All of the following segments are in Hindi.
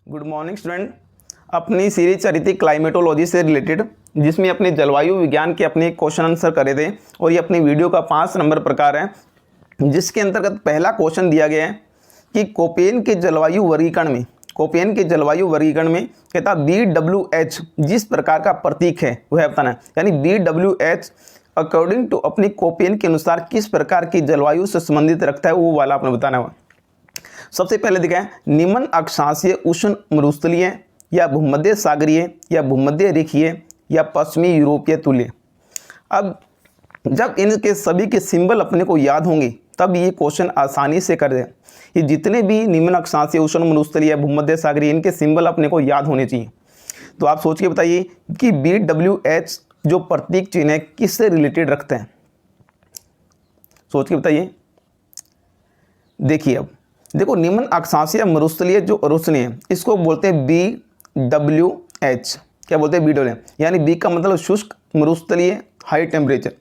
Good morning student. अपनी सीरीज चली थी क्लाइमेटोलॉजी से रिलेटेड, जिसमें अपने जलवायु विज्ञान के अपने क्वेश्चन आंसर करे थे और ये अपनी वीडियो का 5 नंबर प्रकार है, जिसके अंतर्गत पहला क्वेश्चन दिया गया है कि कोपेन के जलवायु वर्गीकरण में कहता BWH जिस प्रकार का प्रतीक है वह बताना है। यानी BWH अकॉर्डिंग टू अपनी कोपेन के अनुसार किस प्रकार की जलवायु से संबंधित रखता है वो वाला आपने बताना है। सबसे पहले देखा है निम्न अक्षांशीय उष्ण मरुस्थलीय या भूमध्य सागरीय या भूमध्य रेखीय या पश्चिमी यूरोपीय तुल्य। अब जब इनके सभी के सिंबल अपने को याद होंगे तब ये क्वेश्चन आसानी से कर दे। ये जितने भी निम्न अक्षांशीय उष्ण मरुस्थलीय या भूमध्य सागरीय इनके सिंबल अपने को याद होने चाहिए। तो आप सोच के बताइए कि BWH जो प्रतीक चिन्ह है किससे रिलेटेड रखते हैं, सोच के बताइए। देखिए अब देखो निम्न अक्षांशीय मरुस्थलीय जो रोशनी है इसको बोलते हैं BWH। क्या बोलते हैं? BWH। यानी बी का मतलब शुष्क मरुस्थलीय हाई टेम्परेचर,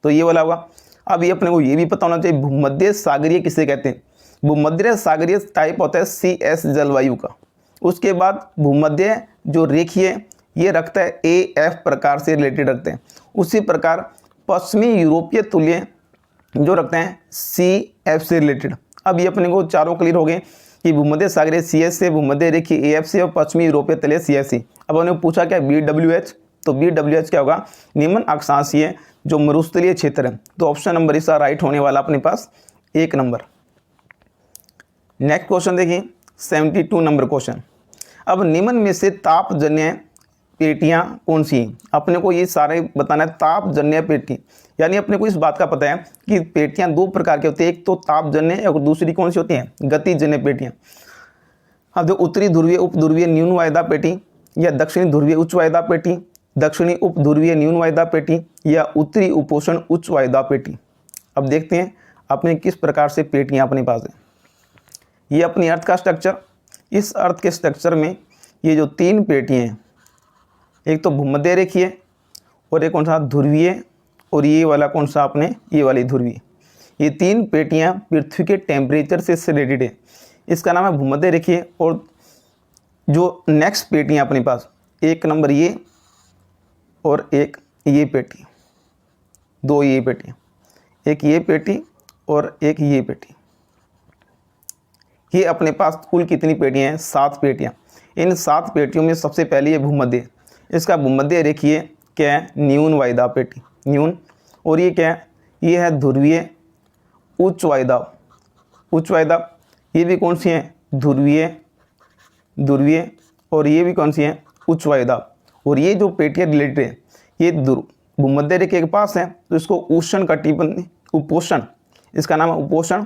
तो ये वाला होगा। अब ये अपने को ये भी पता होना चाहिए भूमध्य सागरीय किसे कहते हैं। भूमध्य सागरीय टाइप होता है CS जलवायु का। उसके बाद भूमध्य जो रेखीय ये रखता है AF प्रकार से रिलेटेड रखते हैं। उसी प्रकार पश्चिमी यूरोपीय तुल्य जो रखते हैं CF से रिलेटेड। अब ये अपने को चारों क्लियर हो गए कि भूमध्य सागरीय CS से, भूमध्य रेखीय AF से और पश्चिमी यूरोपीय तलीय CS से। अब उन्होंने पूछा क्या BWH, तो BWH क्या होगा? निम्न अक्षांशीय जो मरुस्थलीय क्षेत्र है। तो ऑप्शन नंबर इसका राइट होने वाला अपने पास 1 नंबर। नेक्स्ट क्वेश्चन देखिए 72 नंबर क्वेश्चन। अब निम्न में से तापजन्य पेटियां कौन सी हैं? अपने को ये सारे बताना है। तापजन्य पेटी यानी अपने को इस बात का पता है कि पेटियां 2 प्रकार की होती है, एक तो तापजन्य और दूसरी कौन सी होती है? गतिजन्य पेटियां। अब जो उत्तरी ध्रुवीय उपध्रुवीय न्यून वायदा पेटी या दक्षिणी ध्रुवीय उच्च वायदा पेटी, दक्षिणी उपध्रुवीय न्यून वायदा पेटी या उत्तरी उपोष्ण उच्च वायदा पेटी। अब देखते हैं अपने किस प्रकार से पेटियां अपने पास है। ये अपनी अर्थ का स्ट्रक्चर। इस अर्थ के स्ट्रक्चर में ये जो 3 पेटियां हैं, एक तो भूमध्य रेखीय और एक कौन सा? ध्रुवीय, और ये वाला कौन सा? अपने ये वाली ध्रुवीय। ये 3 पेटियां पृथ्वी के टेम्परेचर से रिलेटेड है। इसका नाम है भूमध्य रेखीय। और जो नेक्स्ट पेटियां अपने पास 1 नंबर ये और एक ये पेटी, 2 ये पेटियां, एक ये पेटी और एक ये पेटी। ये अपने पास कुल कितनी पेटियां हैं? 7 पेटियां। इन 7 पेटियों में सबसे पहले ये भूमध्य, इसका भूमध्य रेखीय क्या है? न्यून वायदा पेटी, न्यून। और ये क्या है? ये है ध्रुवीय उच्च वायदा, उच्च वायदा। ये भी कौन सी है? ध्रुवीय, ध्रुवीय। और ये भी कौन सी है? उच्च वायदा। और ये जो पेटियां रिलेटेड है ये भूमध्य रेखा के पास है, तो इसको उष्ण कटिबंध उपोष्ण, इसका नाम है उपोष्ण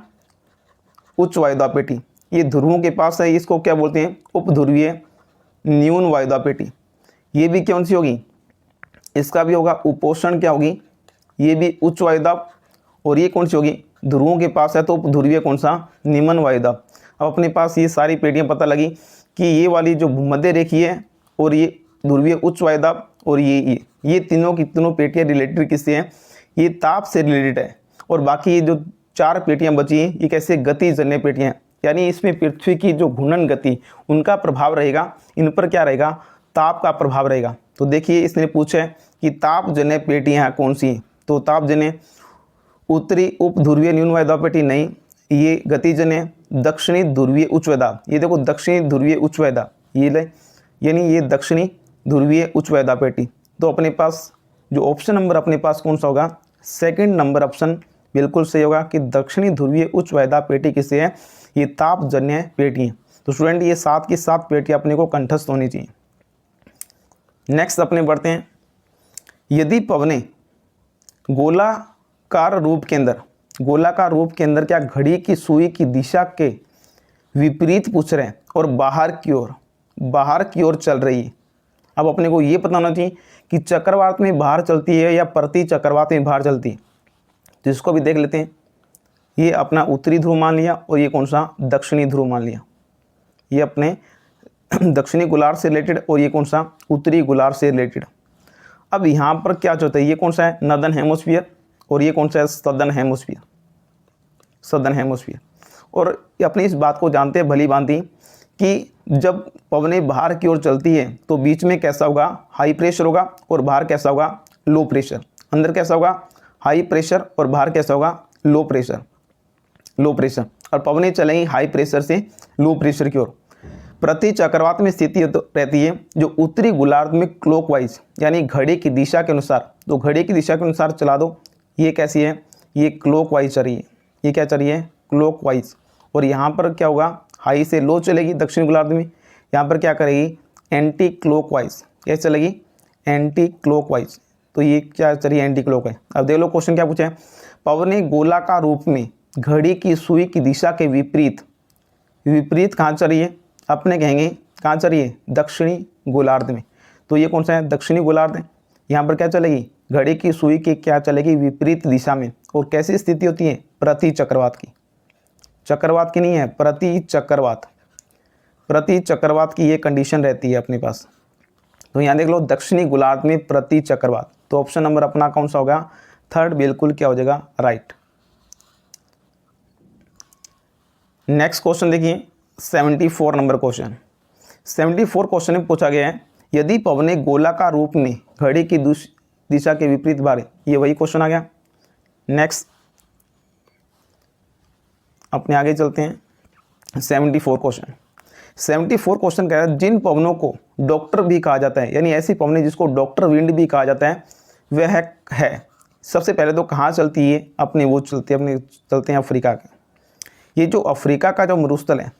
उच्च वायदा पेटी। ये ध्रुवों के पास है, इसको क्या बोलते हैं? उपध्रुवीय न्यून वायदा पेटी। ये भी कौन सी होगी? इसका भी होगा उपोष्ण क्या होगी? ये भी उच्च वायदा। और ये कौन सी होगी? ध्रुवों के पास है तो उपध्रुवीय कौन सा? निम्न वायदा। अब अपने पास ये सारी पेटियां पता लगी कि ये वाली जो भूमध्य रेखीय है और ये ध्रुवीय उच्च वायदा और ये तीनों की तीनों पेटियां रिलेटेड किससे हैं? ये ताप से रिलेटेड है। और बाकी ये जो 4 पेटियां बची हैं ये कैसे? गतिजन्य पेटियां हैं। यानी इसमें पृथ्वी की जो घूर्णन गति उनका प्रभाव रहेगा, इन पर क्या रहेगा? ताप का प्रभाव रहेगा। तो देखिए इसने पूछा है कि तापजन्य पेटियां कौन सी हैं? तो तापजन्य उत्तरी उपध्रुवीय न्यून वायदा पेटी नहीं, ये गतिजन्य दक्षिणी ध्रुवीय उच्च वायदा। ये देखो दक्षिणी ध्रुवीय उच्च वायदा, ये ले, यानी ये दक्षिणी ध्रुवीय उच्च वायदा पेटी। तो अपने पास जो ऑप्शन नंबर अपने पास कौन सा होगा? 2nd नंबर ऑप्शन बिल्कुल सही होगा कि दक्षिणी ध्रुवीय उच्च वायदा पेटी किससे है? ये तापजन्य पेटी है। तो स्टूडेंट ये 7 की 7 पेटियां अपने को कंठस्थ होनी चाहिए। नेक्स्ट अपने बढ़ते हैं। यदि पवने गोलाकार रूप के अंदर क्या घड़ी की सुई की दिशा के विपरीत पूछ रहे हैं और बाहर की ओर चल रही है। अब अपने को ये पता होना चाहिए कि चक्रवात में बाहर चलती है या प्रति चक्रवात में बाहर चलती है। तो इसको भी देख लेते हैं। ये अपना उत्तरी ध्रुव मान लिया और ये कौन सा? दक्षिणी ध्रुव मान लिया। ये अपने दक्षिणी गोलार्ध से रिलेटेड और ये कौन सा? उत्तरी गोलार्ध से रिलेटेड। अब यहाँ पर क्या होता है? ये कौन सा है? नॉर्दर्न हेमोस्फीयर। और ये कौन सा है? सदर्न हेमोस्फीयर। और ये अपनी इस बात को जानते हैं भली भांति कि जब पवनें बाहर की ओर चलती है तो बीच में कैसा होगा, हाई प्रेशर होगा, और बाहर कैसा होगा, लो प्रेशर। अंदर कैसा होगा, हाई प्रेशर, और बाहर कैसा होगा, लो प्रेशर, लो प्रेशर। और पवनें चलेंगी हाई प्रेशर से लो प्रेशर की ओर। प्रति चक्रवात में स्थिति रहती है जो उत्तरी गोलार्ध में क्लॉकवाइज, यानी घड़ी की दिशा के अनुसार, तो घड़ी की दिशा के अनुसार चला दो। ये कैसी है, ये क्लॉकवाइज चल रही है। ये क्या चल रही है, क्लॉकवाइज। और यहाँ पर क्या होगा, हाई से लो चलेगी दक्षिण गोलार्ध में। यहाँ पर क्या करेगी, एंटी क्लॉकवाइज। कैसे चलेगी, एंटी क्लॉकवाइज। तो ये क्या चल रही है, एंटी क्लॉकवाइज। अब देख लो क्वेश्चन क्या पूछा है, पवनें गोलाकार रूप में घड़ी की सुई की दिशा के विपरीत, विपरीत कहाँ चल रही है, अपने कहेंगे कहाँ चल रही है, दक्षिणी गोलार्ध में। तो ये कौन सा है, दक्षिणी गोलार्ध है। यहाँ पर क्या चलेगी, घड़ी की सुई की क्या चलेगी, विपरीत दिशा में। और कैसी स्थिति होती है, प्रति चक्रवात की, चक्रवात की नहीं है, प्रति चक्रवात, प्रति चक्रवात की ये कंडीशन रहती है अपने पास। तो यहाँ देख लो दक्षिणी गोलार्ध में प्रति चक्रवात। तो ऑप्शन नंबर अपना कौन सा होगा, थर्ड बिल्कुल क्या हो जाएगा, राइट। नेक्स्ट क्वेश्चन देखिए 74 नंबर क्वेश्चन। 74 क्वेश्चन में पूछा गया है, यदि पवनें गोलाकार रूप में घड़ी की दिशा के विपरीत बारे, ये वही क्वेश्चन आ गया। नेक्स्ट अपने आगे चलते हैं 74 क्वेश्चन। 74 क्वेश्चन कह रहा है, जिन पवनों को डॉक्टर भी कहा जाता है, यानी ऐसी पवनें जिसको डॉक्टर विंड भी कहा जाता है, वह है सबसे पहले तो कहाँ चलती है, अपने वो चलते हैं अफ्रीका के। ये जो अफ्रीका का जो मरुस्थल है,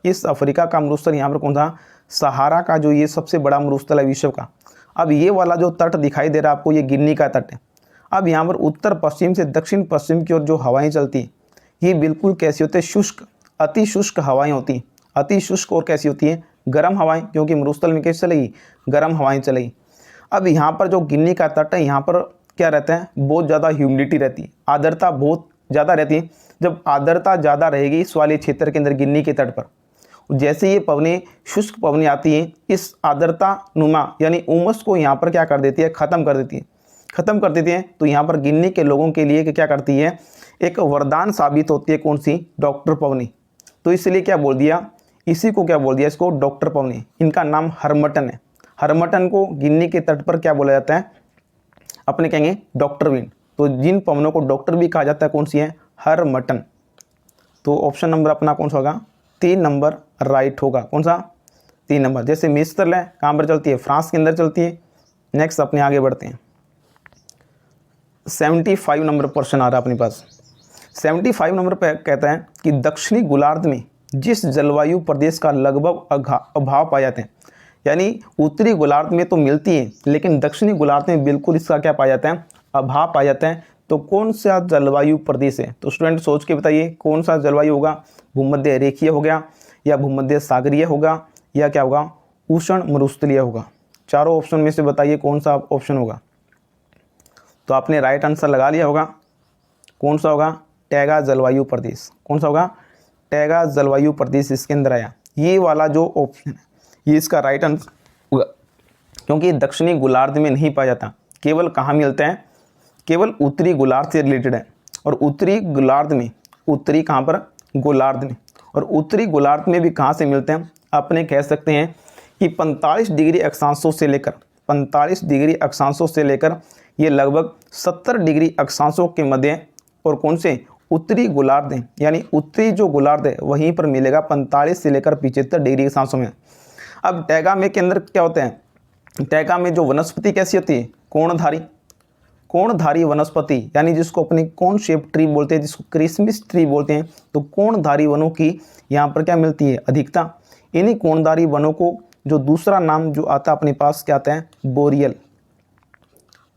इस अफ्रीका का मरुस्थल यहाँ पर कौन सा, सहारा का जो ये सबसे बड़ा मरुस्थल है विश्व का। अब ये वाला जो तट दिखाई दे रहा है आपको, ये गिन्नी का तट है। अब यहाँ पर उत्तर पश्चिम से दक्षिण पश्चिम की ओर जो हवाएं चलती हैं, ये बिल्कुल कैसी होती है, शुष्क, अति शुष्क हवाएं होती हैं। अति शुष्क और कैसी होती हैं, गर्म हवाएं, क्योंकि मरुस्थल में कैसे चलेगी, गर्म हवाएं चलेगी। अब यहाँ पर जो गिन्नी का तट है, यहाँ पर क्या रहता है, बहुत ज़्यादा ह्यूमिडिटी रहती है, आर्द्रता बहुत ज़्यादा रहती है। जब आर्द्रता ज़्यादा रहेगी इस वाले क्षेत्र के अंदर गिन्नी के तट पर, जैसे ये पवनें शुष्क पवनें आती हैं, इस आर्द्रता नुमा यानी उमस को यहाँ पर क्या कर देती है, ख़त्म कर देती है, ख़त्म कर देती है। तो यहाँ पर गिन्नी के लोगों के लिए क्या करती है, एक वरदान साबित होती है, कौन सी, डॉक्टर पवनी। तो इसलिए क्या बोल दिया, इसी को क्या बोल दिया, इसको डॉक्टर पवनी। इनका नाम हरमटन है। हरमटन को गिन्नी के तट पर क्या बोला जाता है, अपने कहेंगे डॉक्टर विंड। तो जिन पवनों को डॉक्टर भी कहा जाता है, कौन सी है, हरमटन। तो ऑप्शन नंबर अपना कौन सा होगा, 3 नंबर राइट होगा। कौन सा, 3 नंबर। जैसे मिस्टर है कहाँ पर चलती है, फ्रांस के अंदर चलती है। नेक्स्ट अपने आगे बढ़ते हैं 75 नंबर क्वेश्चन आ रहा है अपने पास। 75 नंबर पे कहता है कि दक्षिणी गोलार्ध में जिस जलवायु प्रदेश का लगभग अभाव पाए जाते हैं, यानी उत्तरी गोलार्ध में तो मिलती है लेकिन दक्षिणी गोलार्ध में बिल्कुल इसका क्या पाया जाता है, अभाव पाया जाता है। तो कौन सा जलवायु प्रदेश है, तो स्टूडेंट सोच के बताइए कौन सा जलवायु होगा, भूमध्य रेखीय हो गया, या भूमध्य सागरीय होगा, या क्या होगा, उष्ण मरुस्थलीय होगा। चारों ऑप्शन में से बताइए कौन सा ऑप्शन होगा। तो आपने राइट आंसर लगा लिया होगा, कौन सा होगा, टैगा जलवायु प्रदेश। कौन सा होगा, टैगा जलवायु प्रदेश इसके अंदर आया। ये वाला जो ऑप्शन है ये इसका राइट आंसर होगा, क्योंकि दक्षिणी गोलार्ध में नहीं पाया जाता, केवल कहाँ मिलते हैं, केवल उत्तरी गोलार्ध से रिलेटेड है। और उत्तरी गोलार्ध में, उत्तरी कहाँ पर, गोलार्ध में, और उत्तरी गोलार्ध में भी कहाँ से मिलते हैं, अपने कह सकते हैं कि 45 डिग्री अक्षांशों से लेकर 45 डिग्री अक्षांशों से लेकर ये लगभग 70 डिग्री अक्षांशों के मध्य, और कौन से, उत्तरी गोलार्ध है, यानी उत्तरी जो गोलार्ध है वहीं पर मिलेगा 45 से लेकर 75 डिग्री अक्षांशों में। अब टैगा में के अंदर क्या होते हैं, टैगा में जो वनस्पति कैसी होती है, कोणधारी वनस्पति, यानी जिसको अपने कोन शेप ट्री बोलते हैं, जिसको क्रिसमस ट्री बोलते हैं। तो कोणधारी वनों की यहाँ पर क्या मिलती है, अधिकता। इन्हीं कोणधारी वनों को जो दूसरा नाम जो आता है अपने पास क्या आता है, बोरियल।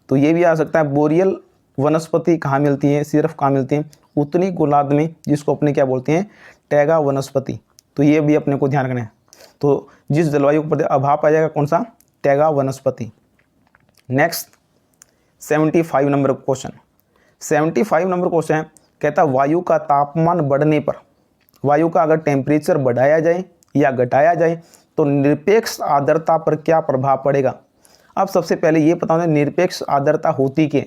तो ये भी आ सकता है, बोरियल वनस्पति कहाँ मिलती है, सिर्फ कहाँ मिलती है, उत्तरी गोलार्ध में, जिसको अपने क्या बोलते हैं, टैगा वनस्पति। तो ये भी अपने को ध्यान रखना है। तो जिस जलवायु पर अभाव पाया जाएगा, कौन सा, टैगा वनस्पति। Next 75 number question. 75 number question है, कहता वायु का तापमान बढ़ने पर, वायु का अगर टेम्परेचर बढ़ाया जाए या घटाया जाए तो निरपेक्ष आर्द्रता पर क्या प्रभाव पड़ेगा। अब सबसे पहले ये पता होना निरपेक्ष आर्द्रता होती क्या,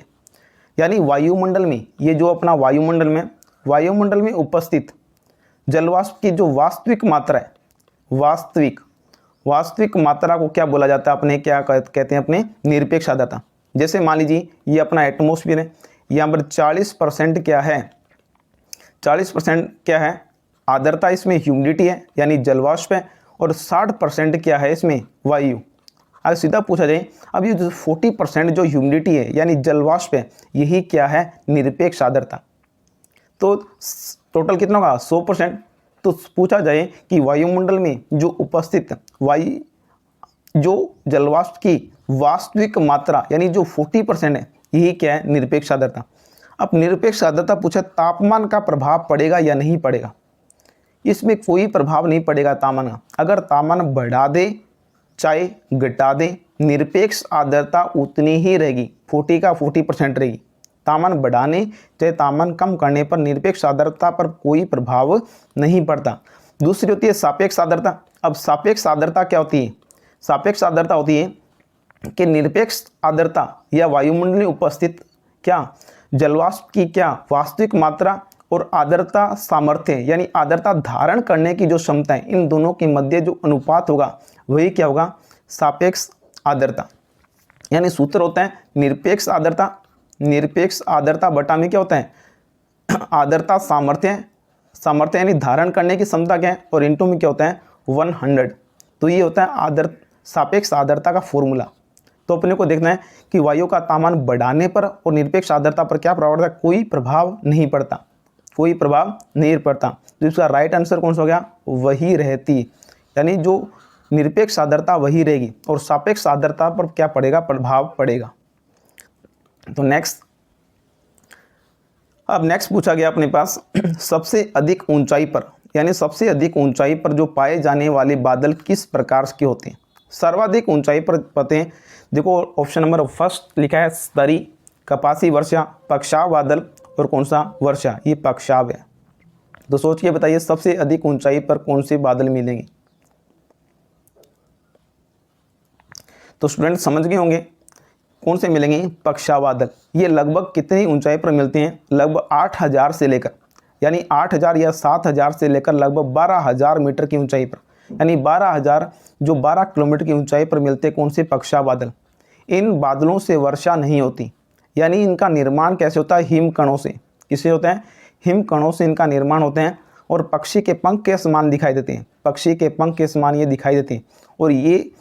यानी वायुमंडल में, ये जो अपना वायुमंडल में उपस्थित जलवाष्प की जो वास्तविक मात्रा है, वास्तविक, वास्तविक मात्रा को क्या बोला जाता है, अपने क्या कहते हैं, अपने निरपेक्ष आर्द्रता। जैसे मान लीजिए ये अपना एटमॉस्फेयर है, यहाँ पर 40% क्या है, 40% क्या है आर्द्रता, इसमें ह्यूमिडिटी है यानी जलवाष्प है, और 60% क्या है इसमें वायु। अगर सीधा पूछा जाए, अब ये जो 40% जो ह्यूमिडिटी है यानी जलवाष्प है, यही क्या है, निरपेक्ष आर्द्रता। तो टोटल कितना होगा, 100%। तो पूछा जाए कि वायुमंडल में जो उपस्थित वायु, जो जलवाष्प की वास्तविक मात्रा यानी जो 40% है, यही क्या है, निरपेक्ष आर्द्रता। अब निरपेक्ष आर्द्रता पूछा तापमान का प्रभाव पड़ेगा या नहीं पड़ेगा, इसमें कोई प्रभाव नहीं पड़ेगा तापमान का। अगर तापमान बढ़ा दे चाहे घटा दे, निरपेक्ष आर्द्रता उतनी ही रहेगी, 40 का 40% रहेगी। तापमान बढ़ाने चाहे तापमान कम करने पर निरपेक्ष आर्द्रता पर कोई प्रभाव नहीं पड़ता। दूसरी होती है सापेक्ष आर्द्रता। अब सापेक्ष आर्द्रता क्या होती है, सापेक्ष आर्द्रता होती है कि निरपेक्ष आर्द्रता या वायुमंडल में उपस्थित क्या जलवाष्प की क्या वास्तविक मात्रा और आर्द्रता सामर्थ्य यानी आर्द्रता धारण करने की जो क्षमता है, इन दोनों के मध्य जो अनुपात होगा वही क्या होगा, सापेक्ष आर्द्रता। यानी सूत्र होता है निरपेक्ष आर्द्रता, निरपेक्ष आर्द्रता बटा में क्या होता है, आर्द्रता सामर्थ्य, सामर्थ्य यानी धारण करने की क्षमता क्या है, और इंटू में क्या होता है 100। तो ये होता है सापेक्ष आर्द्रता का फॉर्मूला। तो अपने को देखना है कि वायु का तापमान बढ़ाने पर और निरपेक्ष आर्द्रता पर क्या प्रभाव पड़ता है, कोई प्रभाव नहीं पड़ता, कोई प्रभाव नहीं पड़ता। तो इसका राइट आंसर कौन सा हो गया, वही रहती, यानी जो निरपेक्ष आर्द्रता वही रहेगी और सापेक्ष आर्द्रता पर क्या पड़ेगा, प्रभाव पड़ेगा। तो नेक्स्ट, अब नेक्स्ट पूछा गया अपने पास सबसे अधिक ऊंचाई पर यानी सबसे अधिक ऊंचाई पर जो पाए जाने वाले बादल किस प्रकार के होते हैं। सर्वाधिक ऊंचाई पर पते हैं, देखो ऑप्शन नंबर फर्स्ट लिखा है स्तरी, कपासी वर्षा, पक्षाव बादल और कौन सा वर्षा, ये पक्षाव है। तो सोच के बताइए सबसे अधिक ऊंचाई पर कौन से बादल मिलेंगे। तो स्टूडेंट समझ गए होंगे कौन से मिलेंगे, पक्षाव बादल। ये लगभग कितनी ऊंचाई पर मिलते हैं, लगभग 8000 से लेकर यानी 8000 या 7000 से लेकर लगभग 12000 मीटर की ऊंचाई पर, यानी 12000 जो 12 किलोमीटर की ऊंचाई पर मिलते हैं कौन से, पक्षाव बादल। इन बादलों से वर्षा नहीं होती, यानी इनका निर्माण कैसे होता है, हिमकणों से। किससे होता है, हिमकणों से इनका निर्माण होते हैं और पक्षी के पंख के समान दिखाई देते हैं, पक्षी के पंख के समान ये दिखाई देते हैं। और ये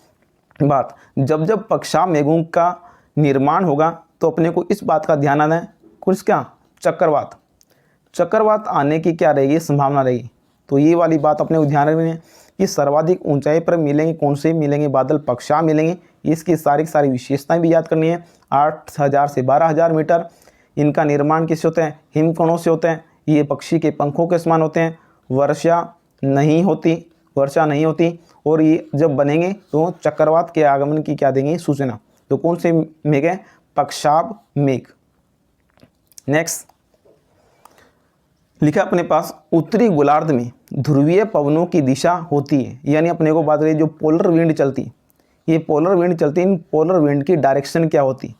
बात जब जब पक्षाव मेघों का निर्माण होगा तो अपने को इस बात का ध्यान आना है, कुछ क्या, चक्रवात, चक्रवात आने की क्या रहेगी, संभावना रहेगी। तो ये वाली बात अपने को ध्यान रखनी है कि सर्वाधिक ऊंचाई पर मिलेंगे कौन से मिलेंगे बादल, पक्षाव मिलेंगे। इसकी सारी विशेषताएं भी याद करनी है। 8000 से 12000 मीटर, इनका निर्माण किससे होता है, हिमकणों से होते हैं, ये पक्षी के पंखों के समान होते हैं, वर्षा नहीं होती, वर्षा नहीं होती, और ये जब बनेंगे तो चक्रवात के आगमन की क्या देंगे, सूचना। तो कौन से मेघ है, पक्षाव मेघ। नेक्स्ट लिखा अपने पास उत्तरी गोलार्ध में ध्रुवीय पवनों की दिशा होती है, यानी अपने को बात करें जो पोलर विंड चलती, ये पोलर विंड चलती, इन पोलर विंड की डायरेक्शन क्या होती।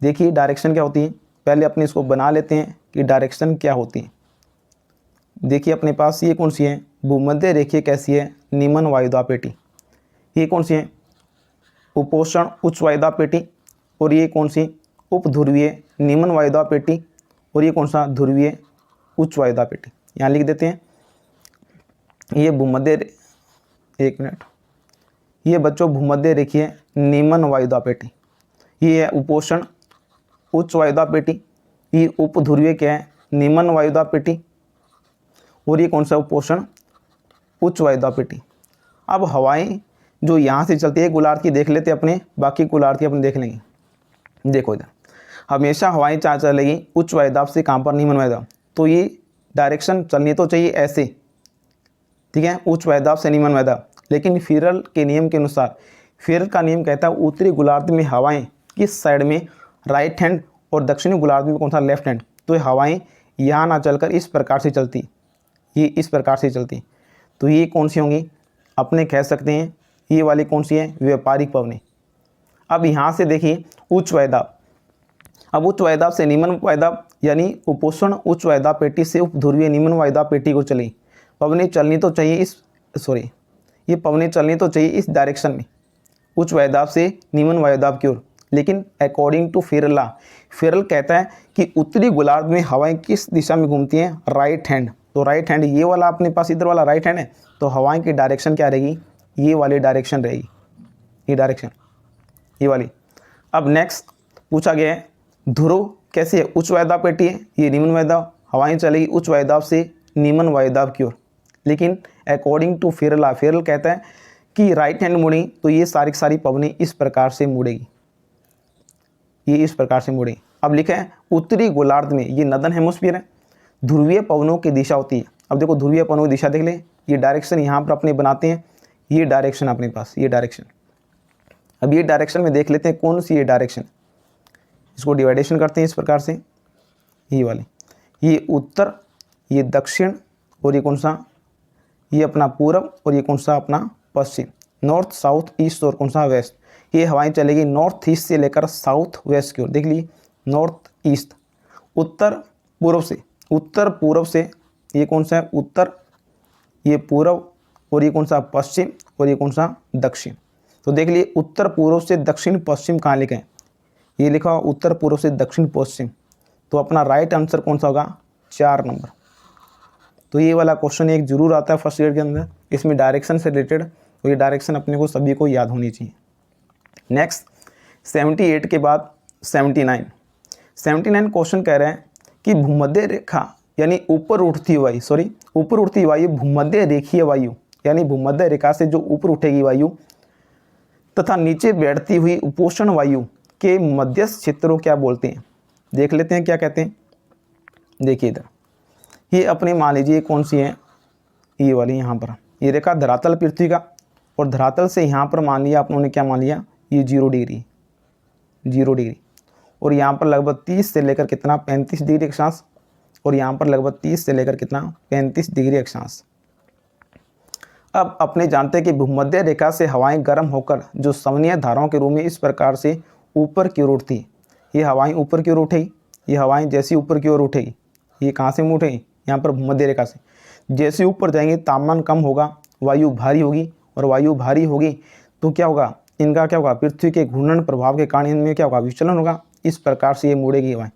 देखिए डायरेक्शन क्या होती है, पहले अपने इसको बना लेते हैं कि डायरेक्शन क्या होती है। देखिए अपने पास ये कौन सी है, भूमध्य रेखीय कैसी है, निम्न वायुदाब पेटी। ये कौन सी है, उपोष्ण उच्च वायुदाब पेटी। और ये कौन सी, उपध्रुवीय निम्न वायुदाब पेटी। और ये कौन सा, ध्रुवीय उच्च वायुदाब पेटी। यहाँ लिख देते हैं ये भूमध्य, एक मिनट, ये बच्चों भूमध्य रेखीय निम्न वायुदाब पेटी, ये है उपोष्ण उच्च वायुदाब पेटी। ये उपध्रुवीय क्या है, निम्न वायुदाब पेटी। और ये कौन सा, उपोष्ण उच्च वायुदाब पेटी। अब हवाएं जो यहाँ से चलती है गोलार्ध की देख लेते अपने, बाकी गोलार्ध की अपने देख लेंगे। देखो इधर हमेशा हवाएं चाह चलेगी उच्च वायुदाब से कहाँ पर, निम्न वायुदाब। तो ये डायरेक्शन चलनी तो चाहिए ऐसे, ठीक है, उच्च वायुदाब से निम्न वायुदाब। लेकिन फिरल के नियम के अनुसार, फिरल का नियम कहता है उत्तरी गोलार्ध में हवाएं किस साइड में, राइट हैंड, और दक्षिणी गोलार्ध में कौन सा, लेफ्ट हैंड। तो ये हवाएं यहाँ ना चलकर इस प्रकार से चलती, ये इस प्रकार से चलती। तो ये कौन सी होंगी, अपने कह सकते हैं ये वाली कौन सी है, व्यापारिक पवनें। अब यहाँ से देखिए उच्च वायुदाब, अब उच्च वायुदाब से निम्न वायुदाब यानी उपोष्ण उच्च वायुदाब पेटी से उपध्रुवीय निम्न वायुदाब पेटी को चली पवनें चलनी तो चाहिए इस, ये पवनें चलनी तो चाहिए इस डायरेक्शन में, उच्च वायुदाब से निम्न वायुदाब की ओर। लेकिन अकॉर्डिंग टू फेरल फेरल कहता है कि उत्तरी गोलार्ध में हवाएं किस दिशा में घूमती हैं, राइट हैंड। तो राइट हैंड ये वाला अपने पास इधर वाला राइट हैंड है, तो हवाएं की डायरेक्शन क्या रहेगी, ये वाली डायरेक्शन रहेगी, ये डायरेक्शन ये वाली। अब नेक्स्ट पूछा गया है ध्रुव कैसे है, उच्च वायुदाब पेटी है, ये निम्न वायुदाब, हवाएं चलेगी उच्च वायुदाब से निम्न वायुदाब की ओर। लेकिन अकॉर्डिंग टू फेरल फेरल कहता है कि राइट हैंड मुड़ी तो ये सारी की सारी पवनें इस प्रकार से मुड़ेगी, ये इस प्रकार से मुड़ेगी। अब लिखा है उत्तरी गोलार्ध में, ये नदन हेमोस्फीयर है, ध्रुवीय पवनों की दिशा होती है। अब देखो ध्रुवीय पवनों की दिशा देख ले, ये डायरेक्शन यहाँ पर अपने बनाते हैं, ये डायरेक्शन अपने पास, ये डायरेक्शन। अब ये डायरेक्शन में देख लेते हैं कौन सी ये डायरेक्शन, इसको डिवाइडेशन करते हैं इस प्रकार से, ये वाली, ये उत्तर, ये दक्षिण, और ये कौन सा, ये अपना पूरब, और ये कौन सा अपना पश्चिम, नॉर्थ साउथ ईस्ट और कौन सा वेस्ट। ये हवाएं चलेगी नॉर्थ ईस्ट से लेकर साउथ वेस्ट की ओर। देख लीजिए नॉर्थ ईस्ट, उत्तर पूर्व से, उत्तर पूर्व से, ये कौन सा है उत्तर, ये पूर्व, और ये कौन सा पश्चिम, और ये कौन सा दक्षिण। तो देख लिए उत्तर पूर्व से दक्षिण पश्चिम कहाँ लिखे हैं, ये लिखा हुआ उत्तर पूर्व से दक्षिण पश्चिम। तो अपना राइट आंसर कौन सा होगा, 4 नंबर। तो ये वाला क्वेश्चन एक जरूर आता है फर्स्ट ईयर के अंदर, इसमें डायरेक्शन से रिलेटेड, तो ये डायरेक्शन अपने को सभी को याद होनी चाहिए। नेक्स्ट 78 के बाद 79 क्वेश्चन कह रहे हैं कि भूमध्य रेखा यानी ऊपर उठती वायु, ऊपर उठती वायु भूमध्य रेखीय वायु, यानी भूमध्य रेखा से जो ऊपर उठेगी वायु तथा नीचे बैठती हुई उपोष्ण वायु के मध्यस्थ क्षेत्र को क्या बोलते हैं। देख लेते हैं क्या कहते हैं। देखिए इधर ये अपने मान लीजिए कौन सी है, ये वाली, यहाँ पर ये रेखा धरातल पृथ्वी का, और धरातल से यहाँ पर मान लिया अपनों ने क्या मान लिया, ये 0 डिग्री, और यहाँ पर लगभग 30 से लेकर कितना 35 डिग्री अक्षांश, और यहाँ पर लगभग 30 से लेकर कितना 35 डिग्री अक्षांश। अब अपने जानते हैं कि भूमध्य रेखा से हवाएं गर्म होकर जो समनीय धाराओं के रूप में इस प्रकार से ऊपर की ओर उठती, ये हवाएं ऊपर की ओर उठेगी, ये हवाएं जैसी ऊपर की ओर उठेगी, ये कहाँ से उठेगी, यहाँ पर भूमध्य रेखा से। जैसे ऊपर जाएंगे तापमान कम होगा, वायु भारी होगी, और वायु भारी होगी तो क्या होगा, इनका क्या होगा, पृथ्वी के घूर्णन प्रभाव के कारण इनमें क्या होगा, विचलन होगा। इस प्रकार से ये मुड़ेगी हवाएं,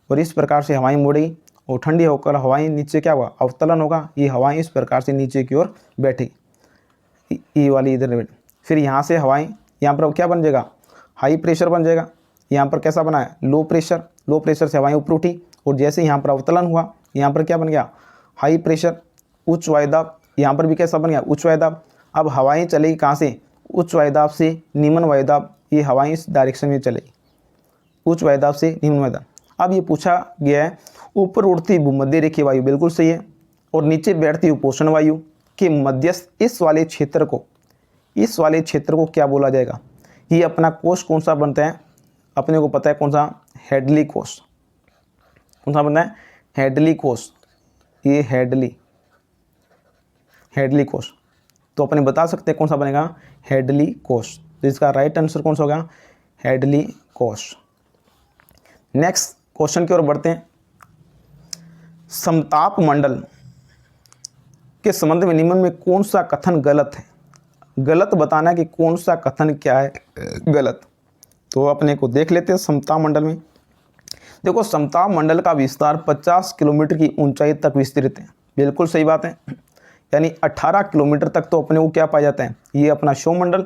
और इस प्रकार से हवाएं मुड़ेगी, और ठंडी होकर हवाएं नीचे क्या होगा, अवतलन होगा, ये हवाएं इस प्रकार से नीचे की ओर बैठेगी, ये वाली इधर। फिर यहाँ से हवाएं यहाँ पर क्या बन जाएगा, हाई प्रेशर बन जाएगा। यहाँ पर कैसा बना है, लो प्रेशर से हवाएं ऊपर उठी, और जैसे यहाँ पर अवतलन हुआ, यहाँ पर क्या बन गया, हाई प्रेशर, उच्च वायुदाब। यहाँ पर भी कैसा बन गया, उच्च वायुदाब। अब हवाएं चलेगी कहाँ से, उच्च वायुदाब से निम्न वायुदाब, ये हवाएं इस डायरेक्शन में चलेगी, उच्च वायुदाब से निम्न वायुदाब। अब ये पूछा गया है ऊपर उड़ती भूमध्य रेखीय वायु, बिल्कुल सही है, और नीचे बैठती उपोष्ण वायु के मध्यस्थ इस वाले क्षेत्र को क्या बोला जाएगा। ये अपना कोष कौन सा बनता है, अपने को पता है कौन सा, हेडली कोष। कौन सा बनता है, हेडली कोष, ये हेडली कोष। तो अपने बता सकते हैं कौन सा बनेगा, हेडली कोष। तो इसका राइट आंसर कौन सा होगा, हेडली कोष। नेक्स्ट क्वेश्चन की ओर बढ़ते हैं। समताप मंडल के संबंध में निम्न में कौन सा कथन गलत है, गलत बताना है कि कौन सा कथन क्या है गलत। तो अपने को देख लेते हैं समताप मंडल में। देखो समताप मंडल का विस्तार 50 किलोमीटर की ऊंचाई तक विस्तृत है, बिल्कुल सही बात है, यानी 18 किलोमीटर तक तो अपने को क्या पाया जाता है, ये अपना सौरमंडल।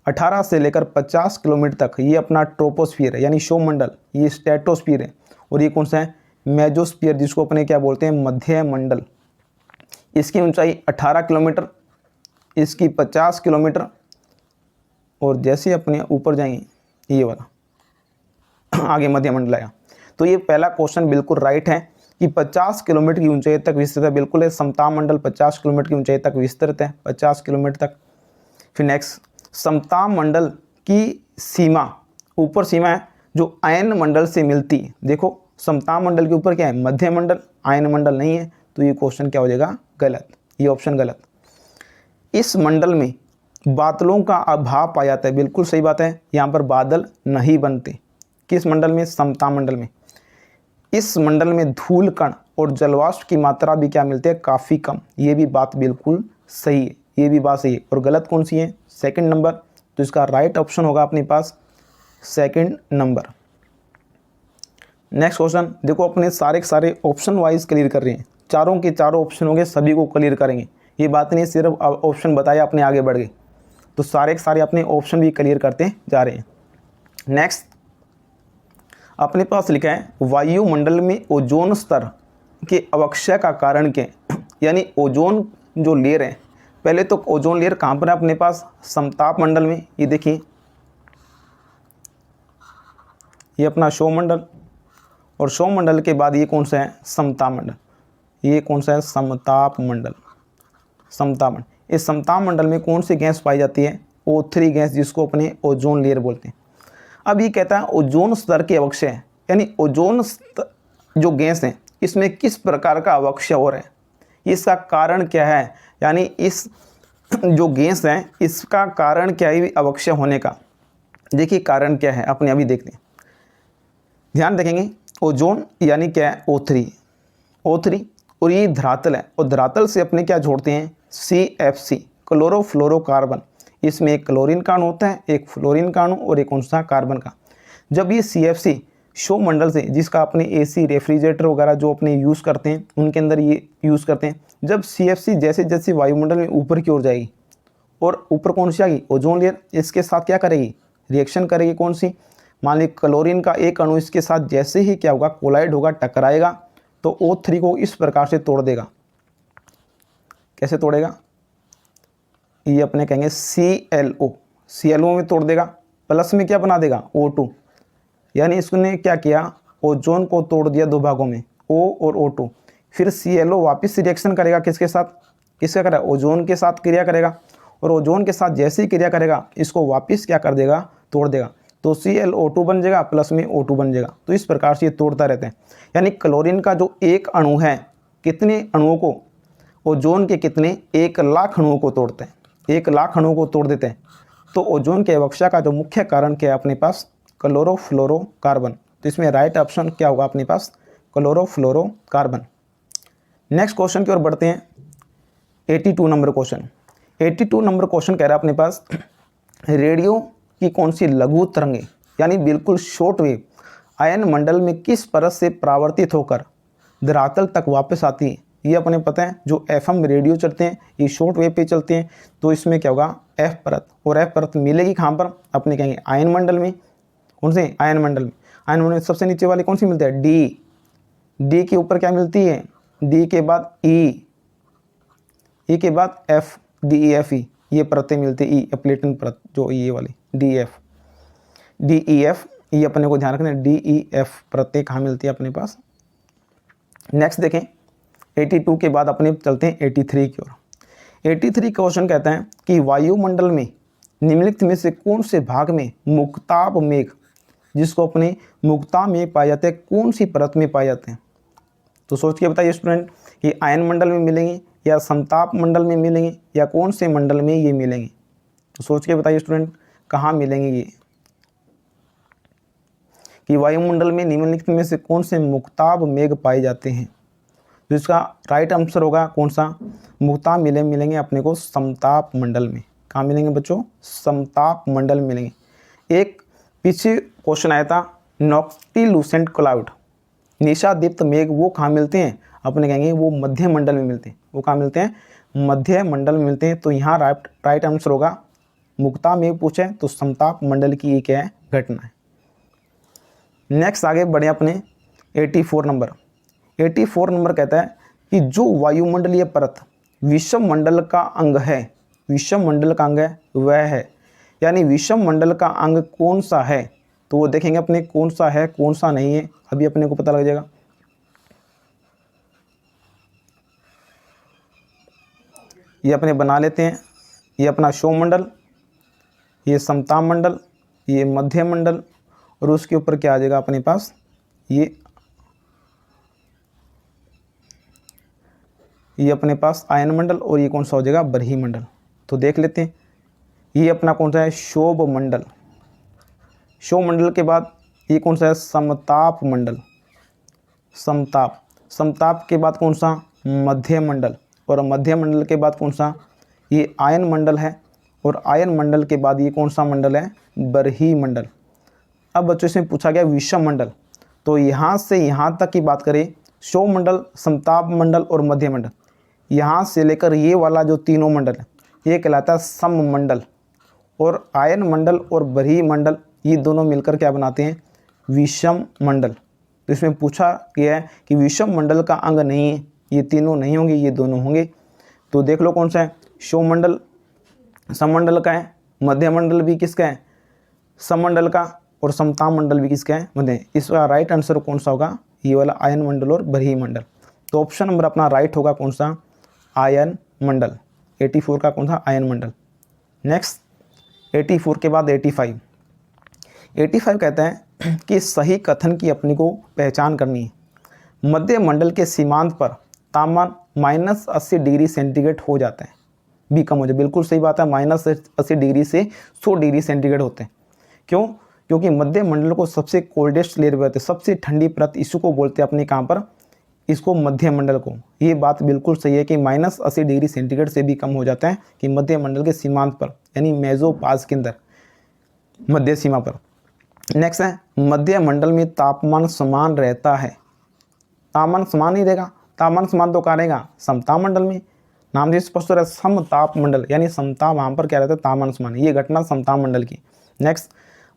18 से लेकर 50 किलोमीटर तक ये अपना ट्रोपोस्फीयर है, यानी सौरमंडल। ये स्ट्रेटोस्फीयर है, और ये कौन सा है, मेजोस्फीयर, जिसको अपने क्या बोलते हैं, मध्य मंडल। इसकी ऊंचाई 18 किलोमीटर, इसकी 50 किलोमीटर, और जैसे अपने ऊपर जाएंगे ये वाला आगे मध्य मंडल आया। तो ये पहला क्वेश्चन बिल्कुल राइट है कि 50 किलोमीटर की ऊंचाई तक विस्तृत है, बिल्कुल है। समताप मंडल 50 किलोमीटर की ऊंचाई तक विस्तृत है, 50 किलोमीटर तक। फिर नेक्स्ट, समताप मंडल की सीमा, ऊपर सीमा है जो आयन मंडल से मिलती है। देखो समताप मंडल के ऊपर क्या है, मध्य मंडल, आयन मंडल नहीं है। तो ये क्वेश्चन क्या हो जाएगा, गलत, ये ऑप्शन गलत। इस मंडल में बादलों का अभाव पाया जाता है, बिल्कुल सही बात है, यहाँ पर बादल नहीं बनते। किस मंडल में, समताप मंडल में। इस मंडल में धूल कण और जलवाष्प की मात्रा भी क्या मिलती है, काफ़ी कम। ये भी बात बिल्कुल सही है, ये भी बात सही है। और गलत कौन सी है? Second number. तो इसका राइट ऑप्शन होगा अपने पास सेकंड नंबर। नेक्स्ट क्वेश्चन देखो, अपने सारे के सारे ऑप्शन वाइज क्लियर कर रहे हैं, चारों के चारों ऑप्शन होंगे, सभी को क्लियर करेंगे। ये बात नहीं सिर्फ ऑप्शन बताया अपने आगे बढ़ गए, तो सारे के सारे अपने ऑप्शन भी क्लियर करते जा रहे हैं। नेक्स्ट अपने पास लिखा है वायुमंडल में ओजोन स्तर के अवक्षय का कारण क्या है? यानी ओजोन जो लेयर है, पहले तो ओजोन लेयर कहाँ पर है अपने पास? समताप मंडल में। ये देखिए, ये अपना सौरमंडल, और सौरमंडल के बाद ये कौन सा है? समताप मंडल। ये कौन सा है? समताप मंडल। समताप मंडल, इस समताप मंडल में कौन सी गैस पाई जाती है? O3 गैस, जिसको अपने ओजोन लेयर बोलते हैं। अब ये कहता है ओजोन स्तर के अवक्षय, यानी ओजोन जो गैस है इसमें किस प्रकार का अवक्षय हो रहा है, इसका कारण क्या है? यानी इस जो गैस है इसका कारण क्या है अवक्षय होने का? देखिए कारण क्या है, अपने अभी देखते हैं, ध्यान रखेंगे। ओजोन यानी क्या है? O3, और ये धरातल है, और धरातल से अपने क्या जोड़ते हैं? CFC, chlorofluorocarbon. इसमें एक क्लोरीन का अणु होता है, एक फ्लोरीन का अणु, और एक कौन सा? कार्बन का। जब ये CFC सौरमंडल से, जिसका अपने AC रेफ्रिजरेटर वगैरह जो अपने यूज़ करते हैं उनके अंदर ये यूज़ करते हैं, जब CFC जैसे जैसे वायुमंडल में ऊपर की ओर जाएगी, और ऊपर कौन सी आएगी? Ozone layer. इसके साथ क्या करेगी? रिएक्शन करेगी। कौन सी? मान ली क्लोरीन का एक अणु इसके साथ जैसे ही क्या होगा? कोलाइड होगा, टकराएगा, तो O3 को इस प्रकार से तोड़ देगा। कैसे तोड़ेगा? ये अपने कहेंगे CLO में तोड़ देगा, प्लस में क्या बना देगा? O2। यानी इसने क्या किया? ओजोन को तोड़ दिया दो भागों में, O और O2। फिर CLO वापस रिएक्शन करेगा किसके साथ? किसका करेगा? ओजोन के साथ क्रिया करेगा, और ओजोन के साथ जैसे ही क्रिया करेगा इसको वापस क्या कर देगा? तोड़ देगा। तो ClO2 बन जाएगा, प्लस में O2 बन जाएगा। तो इस प्रकार से ये तोड़ता रहते हैं। यानी क्लोरीन का जो एक अणु है, कितने अणुओं को? ओजोन के कितने? 1,00,000 अणुओं को तोड़ते हैं, 1,00,000 अणुओं को तोड़ देते हैं। तो ओजोन के अवक्षय का जो मुख्य कारण क्या है अपने पास? क्लोरोफ्लोरोकार्बन। तो इसमें राइट ऑप्शन क्या होगा अपने पास? क्लोरोफ्लोरोकार्बन। नेक्स्ट क्वेश्चन की ओर बढ़ते हैं। 82 नंबर क्वेश्चन। 82 नंबर क्वेश्चन कह रहा है अपने पास रेडियो की कौन सी लघु तरंगें, यानी बिल्कुल शॉर्ट वेव, आयन मंडल में किस परत से परावर्तित होकर धरातल तक वापस आती है? ये अपने पता है, जो FM रेडियो चलते हैं ये शॉर्ट वेव पे चलते हैं। तो इसमें क्या होगा? F परत। और F परत मिलेगी कहाँ पर? अपने कहेंगे आयन मंडल में। कौन से? आयन मंडल में। आयन मंडल में सबसे नीचे वाली कौन सी मिलती है? D के ऊपर क्या मिलती है? D के बाद E के बाद F, DEFE, ये परतें मिलती है। E प्लेटन परत जो ये वाली DEF, ये अपने को ध्यान रखना है। DEF परतें कहाँ मिलती है अपने पास? नेक्स्ट देखें, 82 के बाद अपने चलते हैं 83 की ओर। 83 क्वेश्चन कहता है कि वायुमंडल में निम्नलिखित में से कौन से भाग में मुक्ताप मेघ, जिसको अपने मुक्ताप में पाए जाते हैं, कौन सी परत में पाए जाते हैं? तो सोच के बताइए स्टूडेंट, कि आयन मंडल में मिलेंगे, या समताप मंडल में मिलेंगे, या कौन से मंडल में ये मिलेंगे? तो सोच के बताइए स्टूडेंट, कहाँ मिलेंगे ये? कि वायुमंडल में निम्नलिखित में से कौन से मुक्ताप मेघ पाए जाते हैं? तो इसका राइट आंसर होगा कौन सा? मुक्ताप मिलेंगे अपने को समताप मंडल में। कहाँ मिलेंगे बच्चों? समताप मंडल में मिलेंगे। एक पीछे क्वेश्चन आया था नॉक्टिलूसेंट क्लाउड, निशादीप्त मेघ, वो कहाँ मिलते हैं? अपने कहेंगे वो मध्य मंडल में मिलते हैं। वो कहाँ मिलते हैं? मध्य मंडल में मिलते हैं। तो यहाँ राइट आंसर होगा, मुक्ताप मेघ पूछे तो समताप मंडल की ये क्या है? घटना है। नेक्स्ट आगे बढ़े अपने 84 नंबर। 84 नंबर कहता है कि जो वायुमंडलीय परत विषम मंडल का अंग है, विषम मंडल का अंग है वह है, यानी विषम मंडल का अंग कौन सा है? तो वो देखेंगे अपने कौन सा है कौन सा नहीं है, अभी अपने को पता लग जाएगा। ये अपने बना लेते हैं, ये अपना सौरमंडल, ये समताप मंडल, ये मध्य मंडल, और उसके ऊपर क्या आ जाएगा अपने पास? ये अपने पास आयन मंडल, और ये कौन सा हो जाएगा? बरही मंडल। तो देख लेते हैं, ये अपना कौन सा है? शोभ मंडल। शोभ मंडल के बाद ये कौन सा है? समताप मंडल। समताप के बाद कौन सा? मध्य मंडल। और मध्य मंडल के बाद कौन सा? ये आयन मंडल है, और आयन मंडल के बाद ये कौन सा मंडल है, बरही मंडल। अब बच्चों से पूछा गया विषम मंडल, तो यहाँ से यहाँ तक की बात करें, क्षोभ मंडल, समताप मंडल और मध्य मंडल, यहाँ से लेकर ये वाला जो तीनों मंडल है ये कहलाता है सम मंडल, और आयन मंडल और बरही मंडल ये दोनों मिलकर क्या बनाते हैं, विषम मंडल। तो इसमें पूछा गया है कि विषम मंडल का अंग नहीं है, ये तीनों नहीं होंगे, ये दोनों होंगे। तो देख लो कौन सा है, क्षोभ मंडल सममंडल का है, मध्य मंडल भी किसका है, सममंडल का, और समताप मंडल भी किसका है, मध्य। इसका राइट आंसर कौन सा होगा, ये वाला आयन मंडल और बरही मंडल। तो ऑप्शन नंबर अपना राइट होगा कौन सा, आयन मंडल। 84 का कौन सा, आयन मंडल। नेक्स्ट 84 के बाद 85 कहता है कि सही कथन की अपनी को पहचान करनी है। मध्य मंडल के सीमांत पर तापमान -80 डिग्री सेंटीग्रेड हो जाता है, भी कम हो जाए, बिल्कुल सही बात है, -80 डिग्री से 100 डिग्री सेंटीग्रेड होते हैं। क्यों, क्योंकि मध्य मंडल को सबसे कोल्डेस्ट लेयर बोलते हैं, सबसे ठंडी परत इसको बोलते हैं अपने कहाँ पर, इसको मध्य मंडल को। ये बात बिल्कुल सही है कि -80 डिग्री सेंटीग्रेड से भी कम हो जाता है कि मध्य मंडल के सीमांत पर, यानी मेसोपाज के अंदर, मध्य सीमा पर। नेक्स्ट है, मध्य मंडल में तापमान समान रहता है। तापमान समान नहीं रहेगा, तापमान समान तो कहाँ रहेगा, समताप मंडल में। नाम से स्पष्ट हो रहा है, समताप मंडल, यानी समताप वहाँ पर क्या रहता है, तापमान समान। ये घटना समताप मंडल की। नेक्स्ट,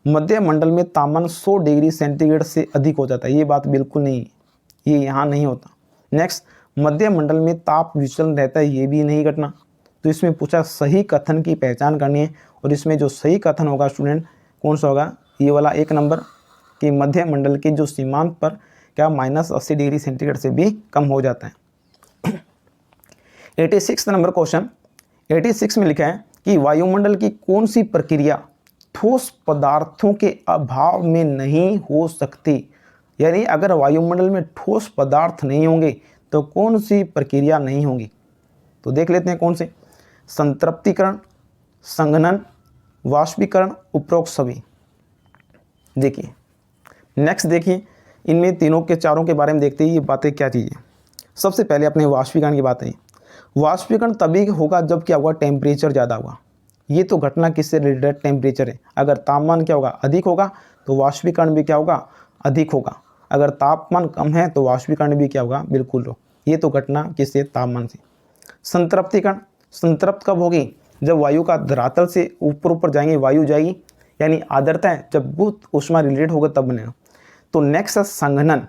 मध्य मंडल में तापमान 100 डिग्री सेंटीग्रेड से अधिक हो जाता है, ये बात बिल्कुल नहीं, ये यहाँ नहीं होता। नेक्स्ट, मध्य मंडल में ताप विचलन रहता है, ये भी नहीं घटना। तो इसमें पूछा सही कथन की पहचान करनी है, और इसमें जो सही कथन होगा स्टूडेंट कौन सा होगा, ये वाला 1 नंबर, कि मध्य मंडल के जो सीमांत पर क्या -80 डिग्री सेंटीग्रेड से भी कम हो जाता है। 86 नंबर क्वेश्चन, 86 में लिखा है कि वायुमंडल की कौन सी प्रक्रिया ठोस पदार्थों के अभाव में नहीं हो सकती। यानी अगर वायुमंडल में ठोस पदार्थ नहीं होंगे तो कौन सी प्रक्रिया नहीं होगी। तो देख लेते हैं कौन से, संतृप्तिकरण, संघनन, वाष्पीकरण, उपरोक्त सभी। देखिए नेक्स्ट, देखिए इनमें तीनों के चारों के बारे में देखते हैं ये बातें क्या चीज़ें। सबसे पहले अपने वाष्पीकरण की बात है। वाष्पीकरण तभी होगा जब क्या होगा, टेम्परेचर ज़्यादा होगा। ये तो घटना किससे रिलेटेड, टेम्परेचर है। अगर तापमान क्या होगा, अधिक होगा, तो वाष्पीकरण भी क्या होगा, अधिक होगा। अगर तापमान कम है तो वाष्पीकरण भी क्या होगा, बिल्कुल हो। ये तो घटना किससे, तापमान से। संतृप्तिकरण, संतृप्त कब होगी, जब वायु का धरातल से ऊपर जाएंगे, वायु जाएगी, यानी आर्द्रता है, जब गुप्त ऊष्मा रिलेटेड होगा तब बनेगा। तो नेक्स्ट है संघनन,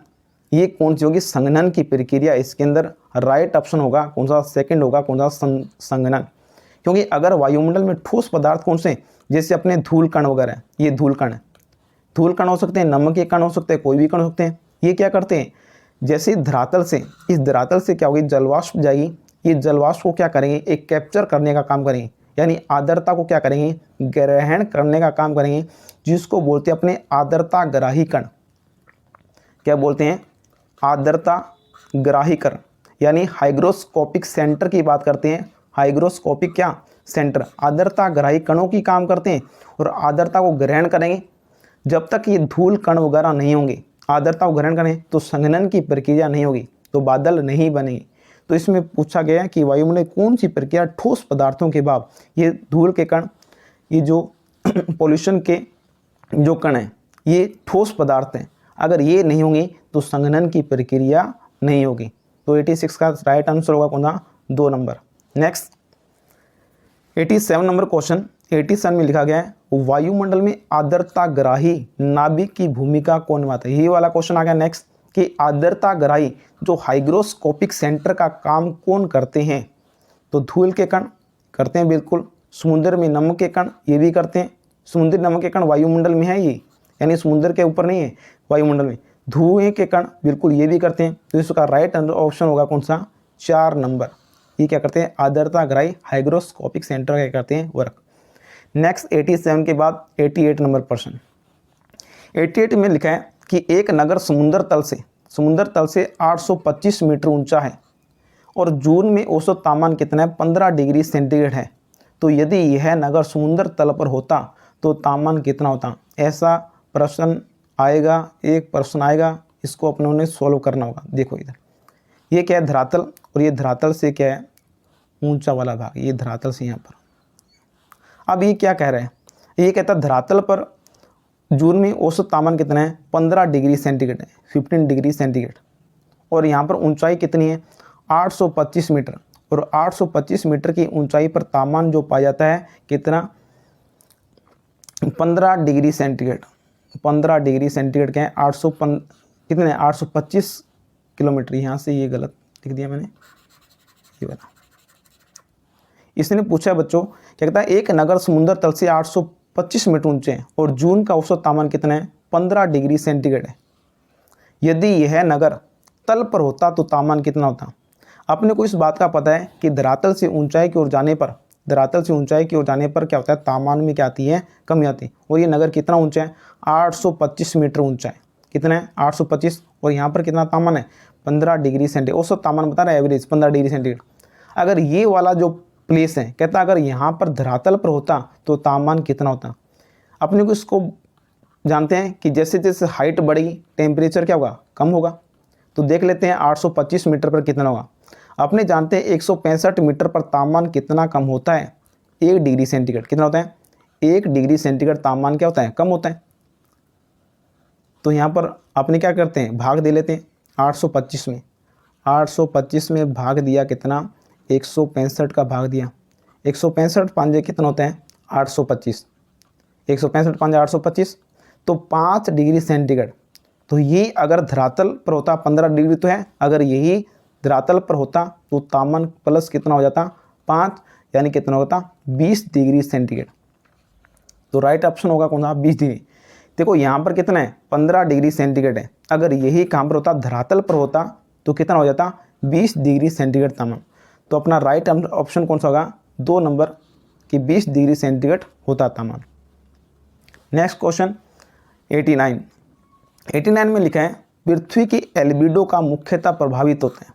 ये कौन सी होगी, संघनन की प्रक्रिया। इसके अंदर राइट ऑप्शन होगा कौन सा, सेकंड होगा कौन सा, संघनन। क्योंकि अगर वायुमंडल में ठोस पदार्थ कौन से, जैसे अपने धूल कण वगैरह, ये धूल कण है, धूल कण हो सकते हैं, नमक के कण हो सकते हैं, कोई भी कण हो सकते हैं। ये क्या करते हैं, जैसे धरातल से, इस धरातल से क्या होगी, जलवाष्प जाएगी। ये जलवाष्प को क्या करेंगे, एक कैप्चर करने का काम करेंगे, यानी आर्द्रता को क्या करेंगे, ग्रहण करने का काम करेंगे, जिसको बोलते हैं अपने आर्द्रता ग्राही कण। क्या बोलते हैं, आर्द्रता ग्राही कण, यानी हाइग्रोस्कोपिक सेंटर की बात करते हैं। हाइग्रोस्कोपिक क्या, सेंटर, आर्द्रता ग्राही कणों की काम करते हैं और आर्द्रता को ग्रहण करेंगे। जब तक ये धूल कण वगैरह नहीं होंगे, आर्द्रता को ग्रहण करें, तो संघनन की प्रक्रिया नहीं होगी, तो बादल नहीं बनेंगे। तो इसमें पूछा गया कि वायुमंडल कौन सी प्रक्रिया ठोस पदार्थों के भाव, ये धूल के कण, ये जो पोल्यूशन के जो कण हैं, ये ठोस पदार्थ हैं, अगर ये नहीं होंगे तो संघनन की प्रक्रिया नहीं होगी। तो 86 का राइट आंसर होगा कौन सा, 2 नंबर। नेक्स्ट 87 नंबर क्वेश्चन, 87 में लिखा गया है वायुमंडल में आर्द्रता ग्राही नाभिक की भूमिका कौन निभाता है। ये वाला क्वेश्चन आ गया नेक्स्ट, कि आर्द्रता ग्राही जो हाइग्रोस्कोपिक सेंटर का काम कौन करते हैं। तो धूल के कण करते हैं, बिल्कुल। समुद्र में नमक के कण, ये भी करते हैं। समुद्री नमक के कण वायुमंडल में है ये, यानी समुद्र के ऊपर नहीं है, वायुमंडल में। धुएं के कण बिल्कुल ये भी करते हैं। तो इसका राइट ऑप्शन होगा कौन सा, 4 नंबर। ये क्या करते हैं, आर्द्रता ग्राही हाइग्रोस्कोपिक सेंटर क्या करते हैं, वर्क। नेक्स्ट 87 के बाद 88 नंबर प्रश्न। 88 में लिखा है कि एक नगर समुद्र तल से 825 मीटर ऊंचा है और जून में औसत तापमान कितना है, 15 डिग्री सेंटीग्रेड है। तो यदि यह नगर समुद्र तल पर होता तो तापमान कितना होता। ऐसा प्रश्न आएगा, एक प्रश्न आएगा, इसको अपनों ने सॉल्व करना होगा। देखो इधर ये क्या है, धरातल, और ये धरातल से क्या है, ऊंचा वाला भाग, ये धरातल से यहाँ पर। अब ये क्या कह रहे हैं, ये कहता है धरातल पर जून में औसत तापमान कितना है, 15 डिग्री सेंटीग्रेड है, 15 डिग्री सेंटीग्रेड। और यहाँ पर ऊंचाई कितनी है, 825 मीटर। और 825 मीटर की ऊंचाई पर तापमान जो पाया जाता है कितना, 15 डिग्री सेंटीग्रेड। 15 डिग्री सेंटीग्रेड क्या है, 825 किलोमीटर। यहाँ से ये गलत लिख दिया मैंने, ये वाला। इसने पूछा बच्चों, क्या कहता है एक नगर समुद्र तल से 825 मीटर ऊंचे है और जून का औसत तापमान कितना है, 15 डिग्री सेंटीग्रेड है। यदि यह नगर तल पर होता तो तापमान कितना होता। अपने को इस बात का पता है कि धरातल से ऊंचाई की ओर जाने पर, धरातल से ऊंचाई की ओर जाने पर क्या होता है, तापमान में क्या आती है, कमी आती है। और ये नगर कितना ऊंचा है, 825 मीटर ऊंचा है। कितना है, 825। और यहाँ पर कितना तापमान है, 15 डिग्री सेंटीग्रेड। औसत तापमान बता रहा है एवरेज 15 डिग्री सेंटीग्रेड। अगर ये वाला जो प्लेस है, कहता अगर यहाँ पर धरातल पर होता तो तापमान कितना होता। अपने को इसको जानते हैं कि जैसे जैसे हाइट बढ़ेगी टेम्परेचर क्या होगा, कम होगा। तो देख लेते हैं 825 मीटर पर कितना होगा। अपने जानते हैं 165 मीटर पर तापमान कितना कम होता है, 1 डिग्री सेंटीग्रेड। कितना होता है, 1 डिग्री सेंटीग्रेड तापमान क्या होता है, कम होता है। तो यहाँ पर अपने क्या करते हैं, भाग दे लेते हैं 825 में। 825 में भाग दिया कितना, 165 का भाग दिया। 165 पांजे कितना होता है, 825। 165 पांजे 825, तो 5 डिग्री सेंटीग्रेड। तो ये अगर धरातल पर होता 15 डिग्री तो है, अगर यही धरातल पर होता तो तापमान प्लस कितना हो जाता, 5, यानी कितना होता, 20 डिग्री सेंटीग्रेड। तो राइट ऑप्शन होगा कौन सा, 20 डिग्री। देखो यहाँ पर कितना है, 15 डिग्री सेंटीग्रेड है। अगर यही कहाँ पर होता, धरातल पर होता तो कितना हो जाता, 20 डिग्री सेंटीग्रेड तापमान। तो अपना राइट ऑप्शन कौन सा होगा, 2 नंबर कि 20 डिग्री सेंटीग्रेड होता तापमान। नेक्स्ट क्वेश्चन 89 में लिखा है पृथ्वी की एल्बिडो का मुख्यतः प्रभावित होते हैं।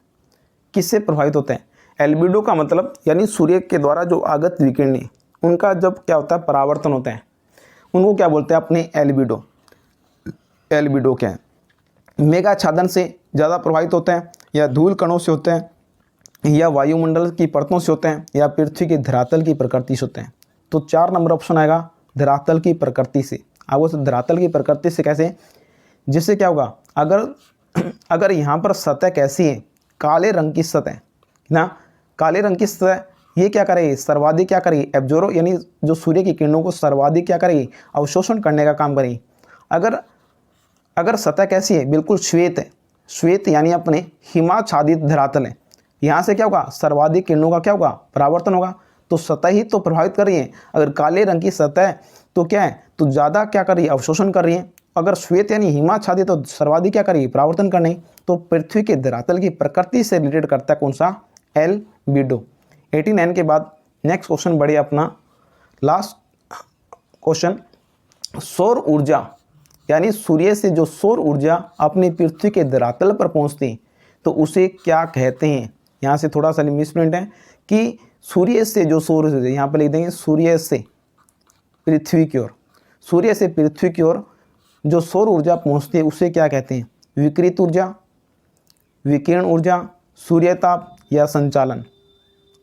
किससे प्रभावित होते हैं, एल्बिडो का मतलब यानी सूर्य के द्वारा जो आगत विकिरण, उनका जब क्या होता है, परावर्तन होता है, उनको क्या बोलते हैं अपने एल्बिडो। एल्बिडो क्या है, मेघाच्छादन से ज़्यादा प्रभावित होते हैं, या धूल कणों से होते हैं, या वायुमंडल की परतों से होते हैं, या पृथ्वी के धरातल की प्रकृति से होते हैं। तो 4 नंबर ऑप्शन आएगा धरातल की प्रकृति से। आपको धरातल की प्रकृति से कैसे, जिससे क्या होगा, अगर यहाँ पर सतह कैसी है, काले रंग की सतह ना, काले रंग की सतह, ये क्या करेगी, सर्वाधिक क्या करेगी, एब्जॉर्ब यानी जो सूर्य की किरणों को सर्वाधिक क्या करेगी, अवशोषण करने का काम करेगी। अगर सतह कैसी है, बिल्कुल श्वेत है, श्वेत यानी अपने हिमाच्छादित धरातल है, यहाँ से क्या होगा, सर्वाधिक किरणों का क्या होगा, परावर्तन होगा। तो सतह ही तो प्रभावित कर रही है। अगर काले रंग की सतह है तो क्या है, तो ज़्यादा क्या कर रही है, अवशोषण कर रही है। अगर श्वेत यानी हिमाच्छादित तो सर्वाधिक क्या करेगी, परावर्तन करने। तो पृथ्वी के धरातल की प्रकृति से रिलेटेड करता है कौन सा, एल्बिडो। 89 के बाद नेक्स्ट क्वेश्चन बढ़े अपना लास्ट क्वेश्चन, सौर ऊर्जा यानी सूर्य से जो सौर ऊर्जा अपनी पृथ्वी के धरातल पर पहुंचती तो उसे क्या कहते हैं। यहाँ से थोड़ा सा मिसप्रिंट है कि सूर्य से जो सौर ऊर्जा, यहाँ पर लिख देंगे सूर्य से पृथ्वी की ओर, सूर्य से पृथ्वी की ओर जो सौर ऊर्जा पहुँचती है उसे क्या कहते हैं, विकिरित ऊर्जा, विकिरण ऊर्जा, सूर्यताप या संचालन।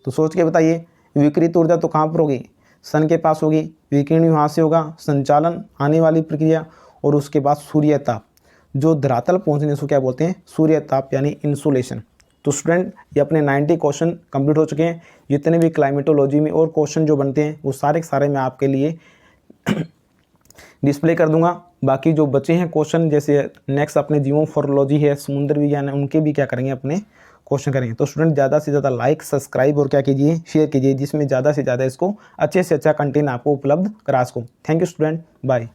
तो सोच के बताइए, विकिरित ऊर्जा तो कहाँ पर होगी, सन के पास होगी, विकिरण यहाँ से होगा, संचालन आने वाली प्रक्रिया, और उसके बाद सूर्यताप जो धरातल पहुँचने से क्या बोलते हैं, सूर्यताप यानी इंसुलेशन। तो स्टूडेंट ये अपने 90 क्वेश्चन कंप्लीट हो चुके हैं। जितने भी क्लाइमेटोलॉजी में और क्वेश्चन जो बनते हैं वो सारे के सारे मैं आपके लिए डिस्प्ले कर दूंगा। बाकी जो बचे हैं क्वेश्चन, जैसे नेक्स्ट अपने जियोमॉर्फोलॉजी है, समुद्र विज्ञान है, उनके भी क्या करेंगे, अपने क्वेश्चन करेंगे। तो स्टूडेंट ज़्यादा से ज़्यादा लाइक, सब्सक्राइब और क्या कीजिए, शेयर कीजिए, जिसमें ज़्यादा से ज़्यादा इसको अच्छे से अच्छा कंटेंट आपको उपलब्ध करा सको। Thank you student, bye.